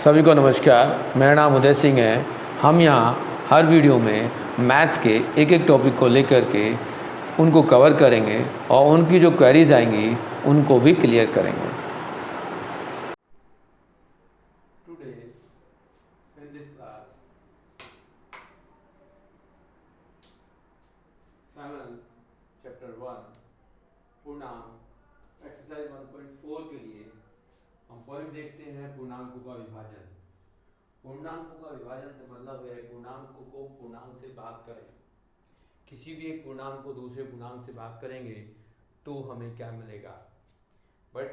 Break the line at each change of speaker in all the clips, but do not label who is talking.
सभी को नमस्कार। मेरा नाम उदय सिंह है। हम यहाँ हर वीडियो में मैथ्स के एक एक टॉपिक को लेकर के उनको कवर करेंगे और उनकी जो क्वेरीज आएंगी उनको भी क्लियर करेंगे। Today in this class 7 chapter 1 पूर्णांक एक्सरसाइज 1.4 के लिए हम पॉइंट देखते हैं पूर्णांकों का विभाजन। पूर्णांकों का विभाजन से मतलब है पूर्णांकों को पूर्णांक से भाग करें। किसी भी एक पूर्णांक को दूसरे पूर्णांक से भाग करेंगे तो हमें क्या मिलेगा। बट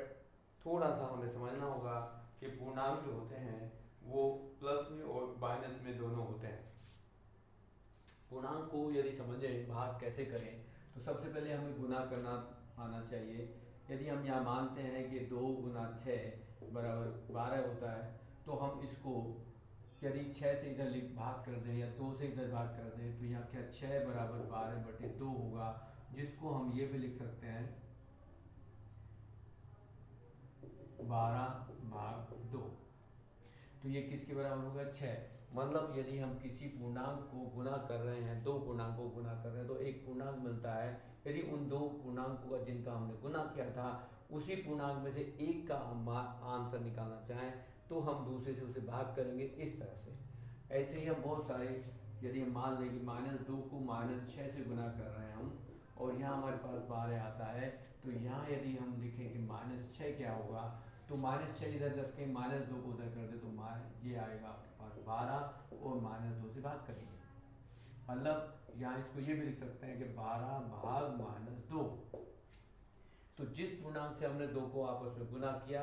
थोड़ा सा हमें समझना होगा कि पूर्णांक जो होते हैं वो प्लस में और माइनस में दोनों होते हैं। पूर्णांक को यदि समझें भाग कैसे करें तो सबसे पहले हमें गुना करना आना चाहिए। यदि हम यहाँ मानते हैं कि 2 गुना 6 बराबर 12 होता है तो हम इसको यदि 6 से इधर भाग कर दें या 2 से इधर भाग कर दें तो यहाँ क्या 6 बराबर 12/2 होगा, जिसको हम ये भी लिख सकते हैं 12/2। तो ये किसके बराबर होगा 6। मतलब यदि हम किसी पूर्णांक को गुना कर रहे हैं, दो पूर्णांक को गुना कर रहे हैं तो एक पूर्णांक मिलता है। यदि उन दो पूर्णांकों का जिनका हमने गुना किया था उसी पूर्णांक में से एक का हम आंसर निकालना चाहें तो हम दूसरे से उसे भाग करेंगे इस तरह से। ऐसे ही हम बहुत सारे, यदि हम मान लें कि -2 को -6 से गुना कर रहे हैं हम और यहाँ हमारे पास 12 आता है तो यहाँ यदि हम लिखें कि -6 क्या होगा तो -6 इधर रखें -2 को उधर कर दे तो ये आएगा आपके पास 12 और -2 से भाग करेंगे। मतलब यहाँ इसको ये भी लिख सकते हैं कि 12/-2। तो जिस पूर्णांक से हमने 2 को आपस में गुना किया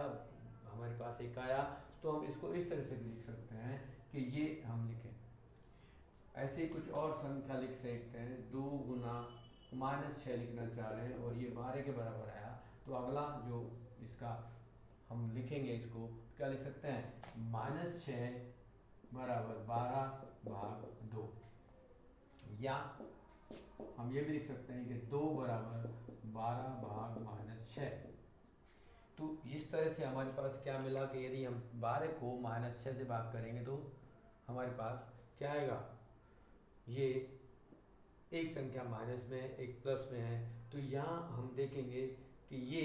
हमारे पास एक आया तो हम इसको इस तरह से भी लिख सकते हैं कि ये हम लिखें। ऐसे ही कुछ और संख्या लिख सकते हैं। 2 गुना -6 लिखना चाह रहे हैं और ये 12 के बराबर आया तो अगला जो इसका हम लिखेंगे इसको क्या लिख सकते हैं -6 बराबर 12/2। या हम ये भी लिख सकते हैं कि 2 बराबर 12/-6। तो इस तरह से हमारे पास क्या मिला कि यदि हम 12 को -6 से भाग करेंगे तो हमारे पास क्या आएगा, ये एक संख्या माइनस में एक प्लस में है तो यहाँ हम देखेंगे कि ये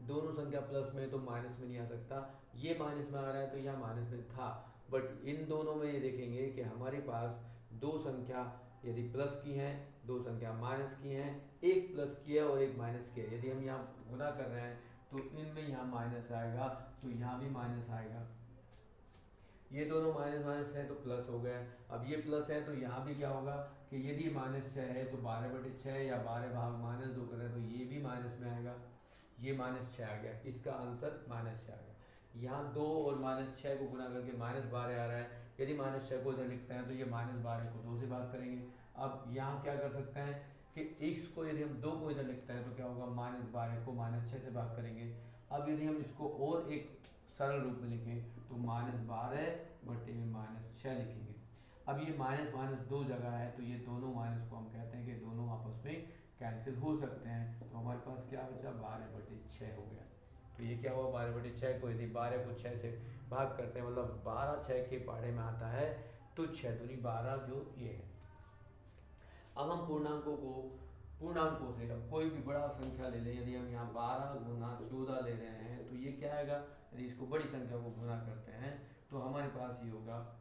दोनों संख्या प्लस में है तो माइनस में नहीं आ सकता। ये माइनस में आ रहा है तो यहाँ माइनस में था, बट इन दोनों में ये देखेंगे कि हमारे पास दो संख्या यदि प्लस की हैं, दो संख्या माइनस की हैं, एक प्लस की है और एक माइनस की है। यदि हम यहाँ गुना कर रहे हैं तो इनमें यहाँ माइनस आएगा तो यहाँ भी माइनस आएगा। ये दोनों माइनस माइनस है तो प्लस हो गया। अब ये प्लस है तो यहाँ भी क्या होगा कि यदि -6 है तो 12/6 या 12/-2 करें तो ये भी माइनस में आएगा। ये -6 आ गया, इसका आंसर -6 आ गया। यहाँ 2 और -6 को गुना करके -12 आ रहा है। यदि -6 को इधर लिखते हैं तो ये -12 को 2 से भाग करेंगे। अब यहाँ क्या कर सकते हैं कि इसको यदि हम 2 को इधर लिखते हैं तो क्या होगा -12 को -6 से भाग करेंगे। अब यदि हम इसको और एक सरल रूप में लिखें तो -12/-6 लिखेंगे। अब ये माइनस माइनस दो जगह है तो ये दोनों माइनस को हम कहते हैं कि दोनों आपस में कैंसिल हो सकते हैं। तो हमारे पास क्या बचा 12/6 हो गया। तो ये क्या हुआ 12/6 को यदि 12 को 6 से भाग करते हैं मतलब 12 6 के पहाड़े में आता है तो 6 दूनी 12 जो ये है। अब हम पूर्णांकों से अब कोई भी बड़ा संख्या ले लें। यदि हम यहाँ 12 गुना 14 ले रहे हैं तो ये क्या आएगा, यदि इसको बड़ी संख्या को गुना करते हैं तो हमारे पास ये होगा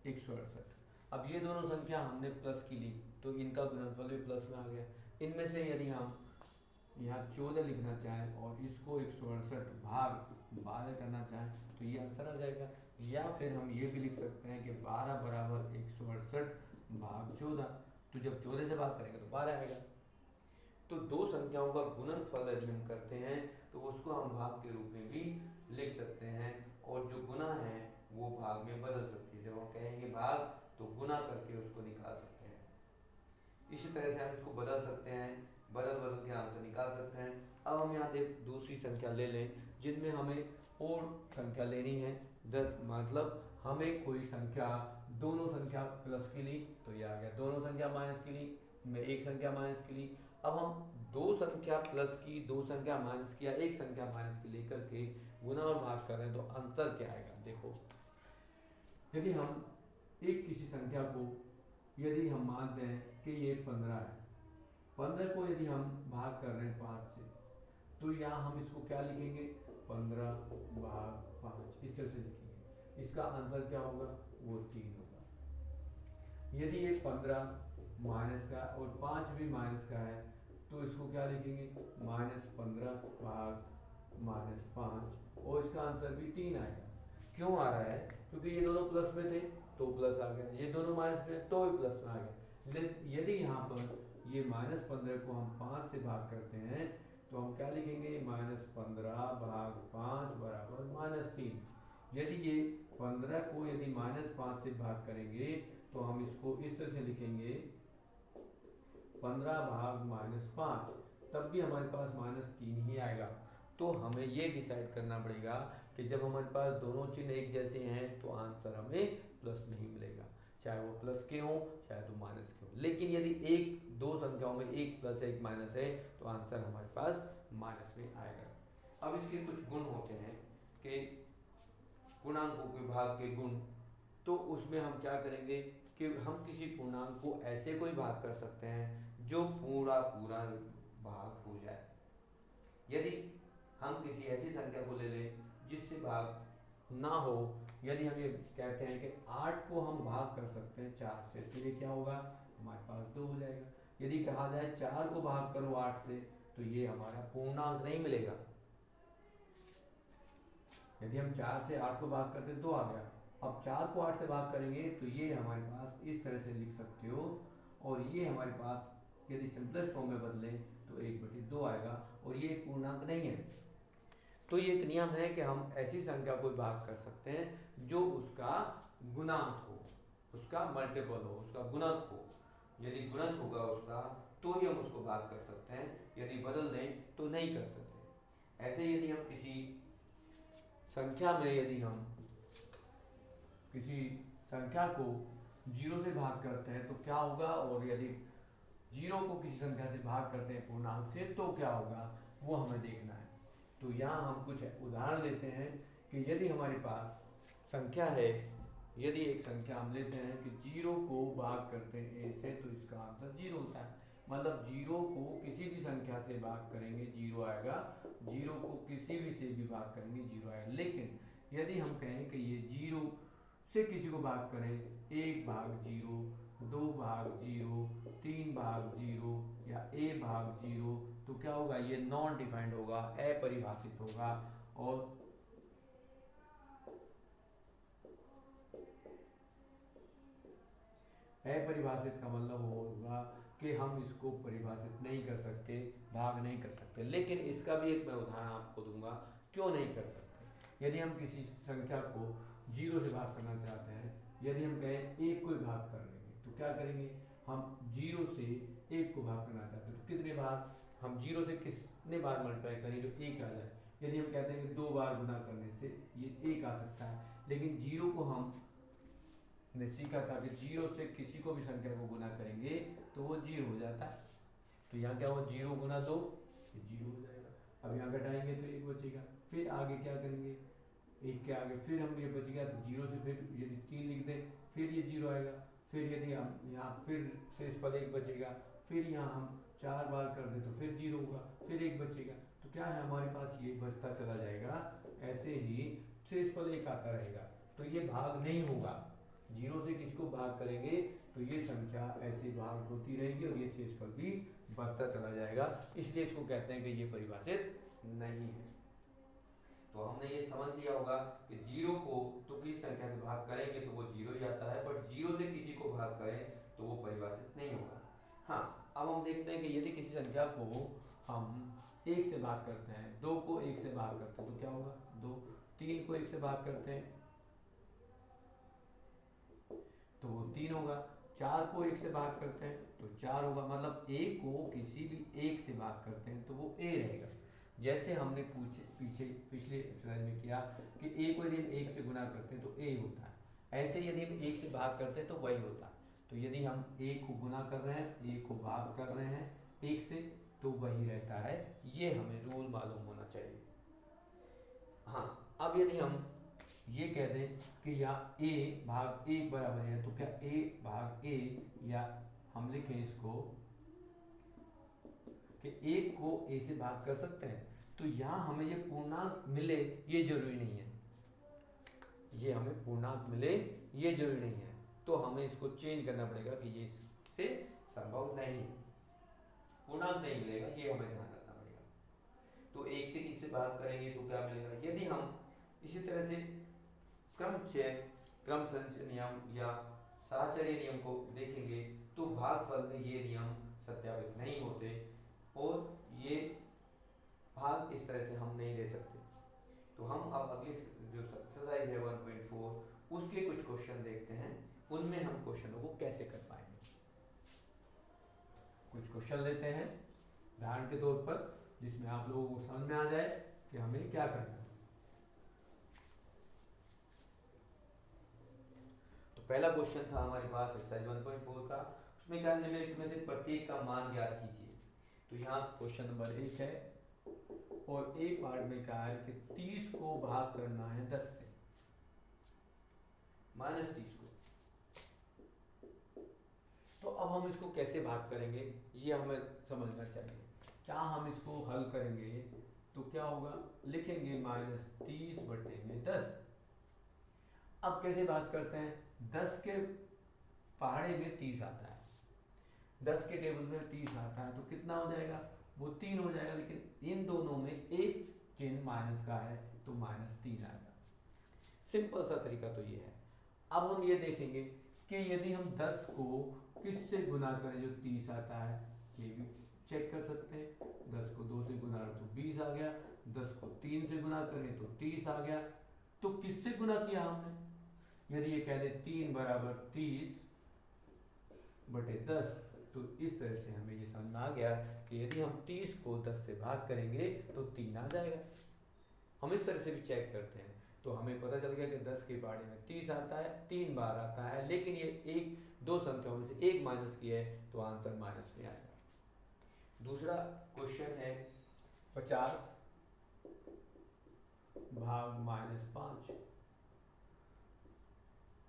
168। अब ये दोनों संख्या हमने प्लस की ली तो इनका गुणनफल भी प्लस में आ गया। इनमें से यदि हम यहाँ 14 लिखना चाहें और इसको 168 भाग 12 करना चाहें तो ये आंसर आ जाएगा। या फिर हम ये भी लिख सकते हैं कि 12 बराबर 168/14। तो जब 14 से भाग करेंगे तो 12 आएगा। तो दो संख्याओं का गुणनफल यदि हम करते हैं तो उसको हम भाग के रूप में भी लिख सकते हैं और जो गुना है वो भाग में बदल सकती है। जब हम कहेंगे भाग तो गुना करके उसको निकाल सकते हैं। इसी तरह से हम इसको बदल सकते हैं, बदल बदल के आंसर निकाल सकते हैं। अब हम यहाँ देख दूसरी संख्या ले लें जिनमें हमें और संख्या लेनी है। मतलब हमें कोई संख्या दोनों संख्या प्लस की ली तो ये आ गया, दोनों संख्या माइनस की ली में एक संख्या माइनस की ली। अब हम दो संख्या प्लस की, दो संख्या माइनस की या एक संख्या माइनस की लेकर के गुना और भाग कर रहे हैं तो अंतर क्या आएगा। देखो यदि हम एक किसी संख्या को यदि हम मानते हैं कि ये 15 है, 15 को यदि हम भाग कर रहे हैं 5 से, तो यहाँ हम इसको क्या लिखेंगे 15 भाग 5 इस तरह से लिखेंगे। इसका आंसर क्या होगा, वो 3 होगा। यदि ये 15 माइनस का और 5 भी माइनस का है तो इसको क्या लिखेंगे -15 भाग -5 और इसका आंसर भी 3 आएगा। क्यों आ रहा है, क्योंकि ये दोनों प्लस में थे तो प्लस आ गया, ये दोनों माइनस में तो भी प्लस में आ गया। यदि यहाँ पर ये -15 को हम 5 से भाग करते हैं तो हम क्या लिखेंगे -15 भाग 5 बराबर -3। यदि ये 15 को यदि -5 से भाग करेंगे तो हम इसको इस तरह से लिखेंगे 15 भाग -5, तब भी हमारे पास -3 ही आएगा। तो हमें ये डिसाइड करना पड़ेगा कि जब हमारे पास दोनों चिन्ह एक जैसे हैं तो आंसर हमें प्लस में ही मिलेगा, चाहे वो प्लस के हो चाहे तो माइनस के हो। लेकिन यदि एक दो संख्याओं में एक प्लस एक माइनस है तो आंसर हमारे पास माइनस में आएगा। अब इसके कुछ गुण होते हैं कि पूर्णांकों के भाग के गुण, तो उसमें हम क्या करेंगे कि हम किसी पूर्णांक को ऐसे कोई भाग कर सकते हैं जो पूरा पूरा भाग हो जाए। यदि हम किसी ऐसी संख्या को ले लें जिससे भाग ना हो, यदि हम ये कहते हैं कि 8 को हम भाग कर सकते हैं 4 से, तो ये क्या होगा हमारे पास 2 हो जाएगा। यदि कहा जाए 4 को भाग करो 8 से तो ये हमारा पूर्णांक नहीं मिलेगा। यदि हम 4 से 8 को भाग करते 2 आ गया, अब 4 को 8 से भाग करेंगे तो ये हमारे पास इस तरह से लिख सकते हो, और ये हमारे पास यदि सिंपलेस्ट फॉर्म में बदले तो 1/2 आएगा, और ये पूर्णांक नहीं है। तो ये एक नियम है कि हम ऐसी संख्या को भाग कर सकते हैं जो उसका गुणांक हो, उसका मल्टीपल हो, उसका गुणक हो। यदि गुणक होगा उसका तो ही हम उसको भाग कर सकते हैं, यदि बदल दें तो नहीं कर सकते। ऐसे यदि हम किसी संख्या में यदि हम किसी संख्या को 0 से भाग करते हैं तो क्या होगा, और यदि 0 को किसी संख्या से भाग करते हैं पूर्णांक से तो क्या होगा, वो हमें देखना है। तो यहाँ हम कुछ उदाहरण लेते हैं कि यदि हमारे पास संख्या है, यदि एक संख्या हम लेते हैं कि 0 को भाग करते हैं a से तो इसका आंसर 0 होता है। मतलब 0 को किसी भी संख्या से भाग करेंगे 0 आएगा, 0 को किसी भी से भी भाग करेंगे 0 आएगा। लेकिन यदि हम कहें कि ये 0 से किसी को भाग करें 1 भाग 0, 2 भाग 0, 3 भाग 0 या a भाग 0, तो क्या होगा, ये नॉन डिफाइंड होगा, अपरिभाषित होगा। और अपरिभाषित का मतलब होगा कि हम इसको परिभाषित नहीं कर सकते, भाग नहीं कर सकते। लेकिन इसका भी एक मैं उदाहरण आपको दूंगा क्यों नहीं कर सकते। यदि हम किसी संख्या को 0 से भाग करना चाहते हैं, यदि हम कहें 1 को भाग कर लेंगे तो क्या करेंगे, हम 0 से 1 को भाग करना चाहते हैं तो कितने बार हम 0 से कितने बार मल्टीप्लाई करें जो 1 आ जाए। यदि हम कहते हैं कि 2 बार गुना करने से ये 1 आ सकता है, लेकिन 0 को हम ने सीखा था कि 0 से किसी को भी संख्या को गुना करेंगे तो वो 0 हो जाता है। तो यहाँ क्या हुआ, 0 गुना 2 ये 0 हो जाएगा। अब यहाँ घटाएंगे तो 1 बचेगा, फिर आगे क्या करेंगे, 1 के आगे फिर हम ये बच गया तो 0 से फिर यदि 3 लिख दें फिर ये 0 आएगा। फिर यदि हम यहाँ फिर शेष पद 1 बचेगा, फिर यहाँ हम 4 बार कर दें तो फिर 0 होगा, फिर 1 बचेगा। तो क्या है हमारे पास ये बचता चला जाएगा, ऐसे ही शेष पद 1 आता रहेगा। तो ये भाग नहीं होगा, 0 से किसी को भाग करेंगे तो ये संख्या ऐसे भाग होती रहेगी और ये शेषफल भी बढ़ता चला जाएगा। इसलिए इसको कहते हैं कि ये परिभाषित नहीं है। तो हमने ये समझ लिया होगा कि 0 को तो किसी संख्या से भाग करेंगे तो वो 0 ही आता है, बट 0 से किसी को भाग करें तो वो परिभाषित नहीं होगा। हाँ, अब हम देखते हैं कि यदि किसी संख्या को हम 1 से भाग करते हैं, 2 को 1 से भाग करते हैं तो क्या होगा 2, 3 को 1 से भाग करते हैं तो वो 3 होगा, 4 को 1 से भाग करते हैं तो 4 होगा। मतलब a को किसी भी 1 से भाग करते हैं तो वो a रहेगा। जैसे हमने पीछे पिछले एक्सरसाइज में किया कि a को यदि हम 1 से गुना करते हैं तो a होता है, ऐसे यदि हम 1 से भाग करते हैं तो वही होता है। तो यदि हम a को गुना कर रहे हैं, a को भाग कर रहे हैं 1 से, तो वही रहता है। ये हमें रूल मालूम होना चाहिए। हाँ, अब यदि हम ये कह दें कि यहाँ a भाग a बराबर है, तो क्या a भाग a, या हम लिखें इसको कि एक को a से भाग कर सकते हैं, तो यहाँ हमें ये पूर्णांक मिले ये जरूरी नहीं है। ये हमें पूर्णांक मिले ये जरूरी नहीं है, तो हमें इसको चेंज करना पड़ेगा कि ये इससे संभव नहीं, पूर्णांक नहीं मिलेगा, ये हमें ध्यान रखना पड़ेगा। तो एक से किससे भाग करेंगे तो क्या मिलेगा। यदि हम इसी तरह से क्रम संचय नियम या साहचर्य नियम को देखेंगे तो भागफल में ये नियम सत्यापित नहीं होते, और ये भाग इस तरह से हम नहीं दे सकते। तो हम अब अगले जो एक्सरसाइज है 1.4 उसके कुछ क्वेश्चन देखते हैं, उनमें हम क्वेश्चनों को कैसे कर पाएंगे। कुछ क्वेश्चन लेते हैं उदाहरण के तौर पर, जिसमें आप लोगों को समझ में आ जाए कि हमें क्या करना है। तो पहला क्वेश्चन था हमारे पास एक्सरसाइज 1.4 का, उसमें क्या निम्नलिखित में से प्रत्येक का मान ज्ञात कीजिए। तो यहाँ क्वेश्चन नंबर 1 है, और ए पार्ट में क्या है कि 30 को भाग करना है 10 से, -30 को। तो अब हम इसको कैसे भाग करेंगे ये हमें समझना चाहिए। क्या हम इसको हल करेंगे तो क्या होगा, लिखेंगे -30/10। अब कैसे भाग करते हैं, 10 के पहाड़े में 30 आता है, 10 के टेबल में 30 आता है, तो कितना हो जाएगा, वो 3 हो जाएगा, लेकिन इन दोनों में एक चिन्ह माइनस का है तो -3 आएगा। सिंपल सा तरीका तो ये है। अब हम ये देखेंगे कि यदि हम 10 को किससे गुना करें जो 30 आता है, ये भी चेक कर सकते हैं। 10 को 2 से गुना तो 20 आ गया, 10 को 3 से गुना करें तो 30 आ गया। तो किससे गुना किया हमने, यदि ये कह दे 3 बराबर 30/10, तो इस तरह से हमें ये समझ में आ गया कि यदि हम 30 को 10 से भाग करेंगे तो 3 आ जाएगा। हम इस तरह से भी चेक करते हैं, तो हमें पता चल गया कि 10 के पहाड़े में 30 आता है, 3 बार आता है, लेकिन ये एक दो संख्याओं में से एक माइनस की है, तो आंसर माइनस में आएगा। दूसरा क्वेश्चन है 50 भाग -5।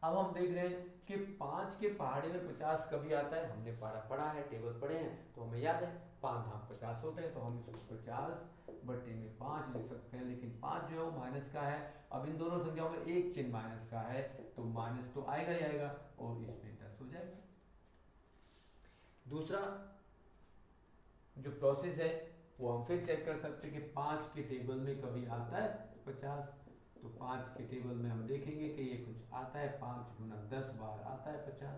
अब हम देख रहे हैं कि 5 के पहाड़े में 50 कभी आता है, हमने पढ़ा है, टेबल पढ़े हैं, तो हमें याद है 5 धाम 50 होते हैं, तो हम इसको 50/5 लिख सकते हैं। लेकिन 5 जो है वो माइनस का है, अब इन दोनों संख्याओं में एक चिन्ह माइनस का है, तो माइनस तो आएगा ही आएगा, और इसमें 10 हो जाएगा। दूसरा जो प्रोसेस है वो हम फिर चेक कर सकते हैं कि 5 के टेबल में कभी आता है 50, तो 5 के टेबल में हम देखेंगे कि ये कुछ आता है, 5 गुना 10 बार आता है 50।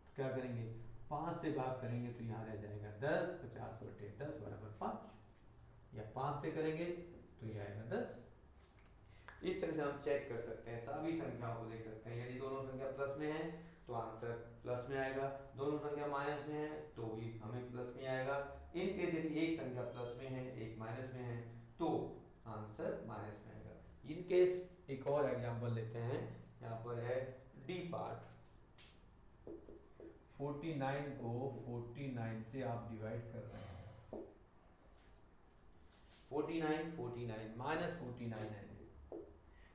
तो क्या करेंगे, 5 से भाग करेंगे तो यहाँ रह जाएगा 10, 50/10 बराबर 5, या 5 से करेंगे तो ये आएगा 10। इस तरह से हम चेक कर सकते हैं, सभी संख्याओं को देख सकते हैं। यदि दोनों संख्या प्लस में है तो आंसर प्लस में आएगा, दोनों संख्या माइनस में है तो भी हमें प्लस में आएगा। इन केस यदि एक संख्या प्लस में है एक माइनस में है तो आंसर माइनस में आएगा। इन केस एक और एग्जांपल लेते हैं, यहाँ पर है डी पार्ट। 49 को 49 से आप डिवाइड कर रहे हैं, 49 49 -49 है।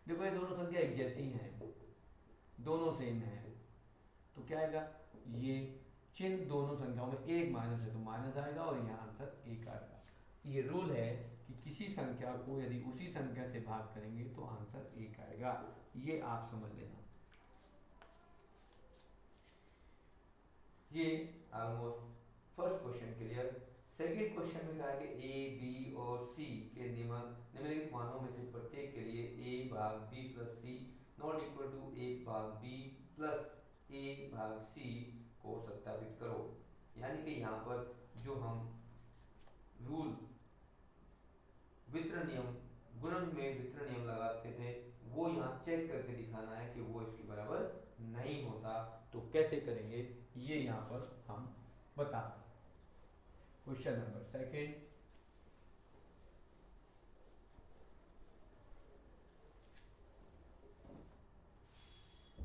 देखो ये दोनों संख्या एक जैसी हैं, दोनों सेम है, तो क्या आएगा, ये चिन्ह दोनों संख्याओं में एक माइनस है तो माइनस आएगा, और यहाँ आंसर एक आएगा। ये रूल है कि किसी संख्या को यदि उसी संख्या से भाग करेंगे तो आंसर एक आएगा, ये आप समझ लेना। ये almost first question clear. Second question में कहा है कि ए बी और सी के निम्नलिखित मानों में से प्रत्येक के लिए a भाग b plus C not equal to a भाग b प्लस a भाग c को सत्यापित करो। यानी कि यहाँ पर जो हम रूल वितरण नियम, गुणन में वितरण नियम लगाते थे, वो यहाँ चेक करके दिखाना है कि वो इसके बराबर नहीं होता। तो कैसे करेंगे ये यहाँ पर हम बता रहे हैं। Question number second,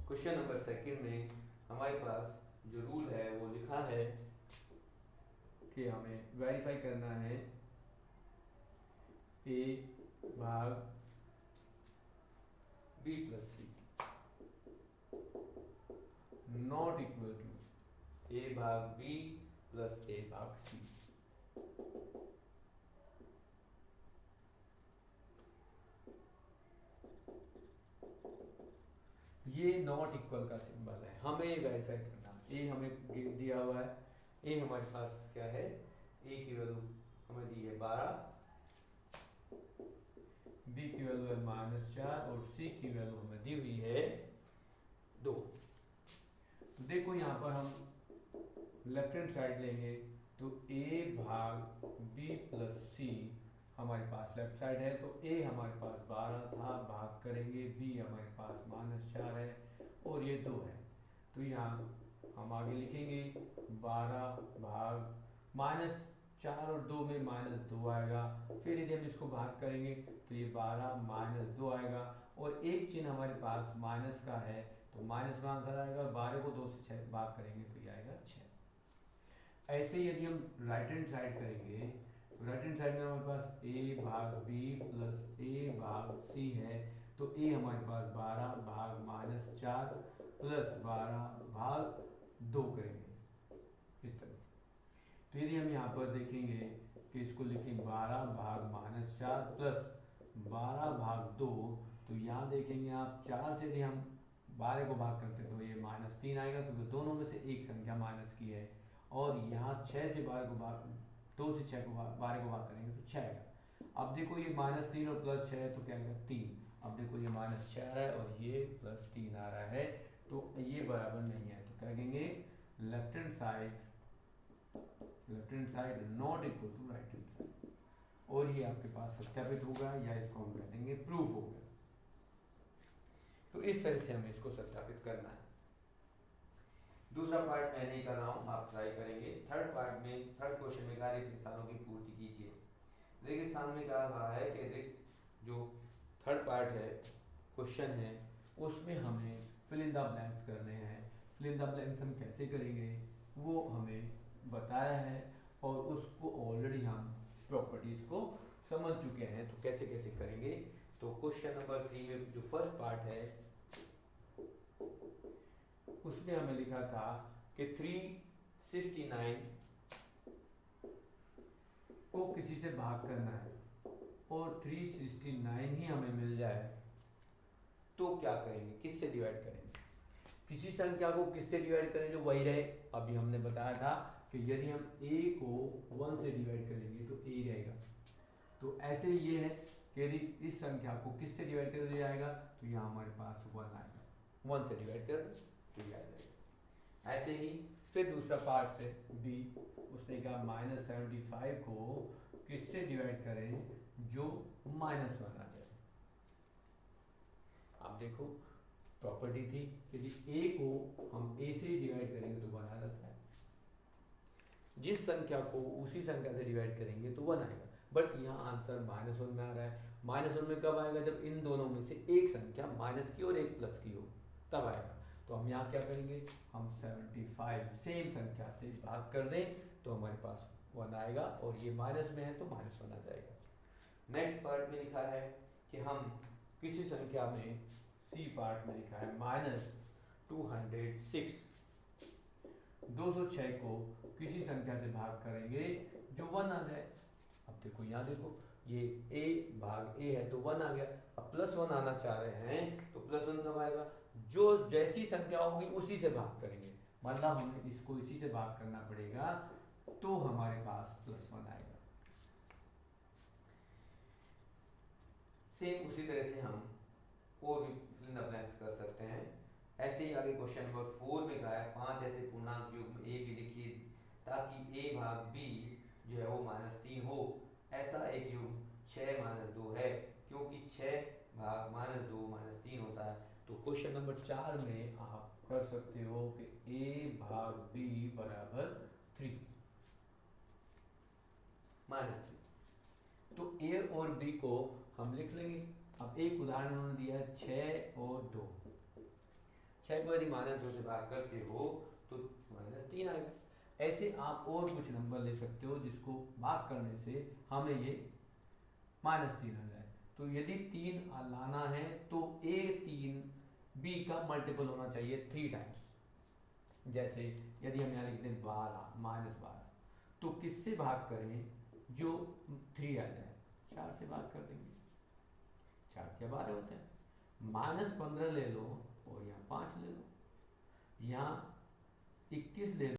question number second में हमारे पास जो रूल है वो लिखा है कि हमें वेरीफाई करना है a भाग b plus C not equal to a भाग b प्लस a भाग c। ये नॉट इक्वल का सिंबल है, हमें वेरीफाई करना। ए हमें दिया हुआ है, ए हमारे पास क्या है, ए की वैल्यू हमें दी है 12, बी की वैल्यू है -4 और सी की वैल्यू हमें दी हुई है 2। तो देखो यहाँ पर हम लेफ्ट हैंड साइड लेंगे तो a भाग b प्लस सी हमारे पास लेफ्ट साइड है, तो a हमारे पास 12 था, भाग करेंगे b हमारे पास -4 है और ये 2 है। तो यहाँ हम आगे लिखेंगे 12 भाग -4 और 2 में -2 आएगा। फिर यदि हम इसको भाग करेंगे तो ये 12 -2 आएगा और एक चिन्ह हमारे पास माइनस का है, तो माइनस में आंसर आएगा और 12 को 2 से 6 भाग करेंगे तो ये आएगा 6। ऐसे ही यदि हम राइट हैंड साइड करेंगे, राइट हैंड साइड में हमारे पास a भाग b प्लस a भाग c है, तो a हमारे पास 12 भाग -4 प्लस 12 भाग 2 करेंगे इस तरह से। तो यदि हम यहाँ पर देखेंगे कि इसको लिखें 12 भाग -4 प्लस 12 भाग 2, तो यहाँ देखेंगे आप 4 से यदि हम 12 को भाग करते तो ये -3 आएगा, क्योंकि दोनों में से एक संख्या माइनस की है। और यहाँ 6 से 12 को भाग 2 से 6 को 12 को भाग करेंगे तो 6 आएगा। अब देखो ये -3 और +6 है तो क्या आएगा 3। अब देखो ये -6 आ रहा है और ये +3 आ रहा है, तो ये बराबर नहीं है। तो क्या कहेंगे, left hand side not equal to right hand side, और ये आपके पास सत्यापित होगा या इसको हम कह देंगे प्रूफ हो गया। तो इस तरह से हमें इसको सत्यापित करना है। दूसरा पार्ट मैं नहीं कर रहा हूँ, आप ट्राई करेंगे। थर्ड पार्ट में, थर्ड क्वेश्चन में रिक्त स्थानों की पूर्ति कीजिए। रिक्त स्थान में क्या कहा है कि रिक्त जो थर्ड पार्ट है क्वेश्चन है उसमें हमें फिल इन द ब्लैंक्स करने हैं। फिल इन द ब्लैंक्स हम कैसे करेंगे वो हमें बताया है और उसको ऑलरेडी हम प्रॉपर्टीज को समझ चुके हैं, तो कैसे कैसे करेंगे। तो क्वेश्चन नंबर 3 में जो फर्स्ट पार्ट है उसमें हमें लिखा था कि 369 को किसी से भाग करना है और 369 ही हमें मिल जाए तो क्या करेंगे, किससे डिवाइड करेंगे। किसी संख्या को किससे डिवाइड करें जो वही रहे। अभी हमने बताया था कि यदि हम a को 1 से डिवाइड करेंगे तो a रहेगा। तो ऐसे ये है कि यदि इस संख्या को किससे डिवाइड कर दिया जाएगा तो यहाँ हमारे पास 1 आएगा। 1 से डिवाइड कर तो ये आ जाएगा। ऐसे ही फिर दूसरा पार्ट है b, उसने कहा -75 को किससे डिवाइड करें जो -1 आ जाए। अब देखो प्रॉपर्टी थी यदि a को हम a से डिवाइड करेंगे तो 1 आ जाता है, जिस संख्या को उसी संख्या से डिवाइड करेंगे तो 1 आएगा। बट यहाँ आंसर -1 में आ रहा है। -1 में कब आएगा, जब इन दोनों में से एक संख्या माइनस की और एक प्लस की हो तब आएगा। तो हम यहाँ क्या करेंगे, हम 75 सेम संख्या से भाग कर दें तो हमारे पास 1 आएगा और ये माइनस में है तो -1 आ जाएगा। नेक्स्ट पार्ट में लिखा है कि हम किसी संख्या में, सी पार्ट में लिखा है -206, 206 को किसी संख्या से भाग करेंगे जो 1 आ जाए। अब देखो यहाँ देखो ये a भाग a है तो 1 आ गया। अब +1 आना चाह रहे हैं तो +1 कब आएगा, जो जैसी संख्या होगी उसी से भाग करेंगे। मतलब हमें इसको इसी से भाग करना पड़ेगा तो हमारे पास +1 आएगा। सेम उसी तरह से हम और भी फिल इन द ब्लैंक्स कर सकते हैं। ऐसे ही आगे क्वेश्चन नंबर 4 में कहा है 5 ऐसे पूर्णांक युग्म a भी लिखिए ताकि a भाग b जो है वो -3 हो। ऐसा एक युग्म 6 - 2 है क्योंकि 6 भाग -2 -3 होता है। तो क्वेश्चन नंबर 4 में आप कर सकते हो कि a भाग b बराबर 3 -3। तो a और b को हम लिख लेंगे। अब एक उदाहरण उन्होंने दिया है 6 और 2। 6 को यदि -2 से भाग करते हो तो -3 आएगा। ऐसे आप और कुछ नंबर ले सकते हो जिसको भाग करने से हमें ये -3 आ जाए। तो यदि 3 लाना है तो A3 B का मल्टीपल होना चाहिए 3 टाइम्स। जैसे यदि हम यहाँ लिख दें 12 -12, तो किससे भाग करें जो 3 आ जाए? 4 से भाग कर देंगे, 4 या 12 होते हैं। -15 ले लो और यहाँ 5 ले लो, यहाँ 21 ले लो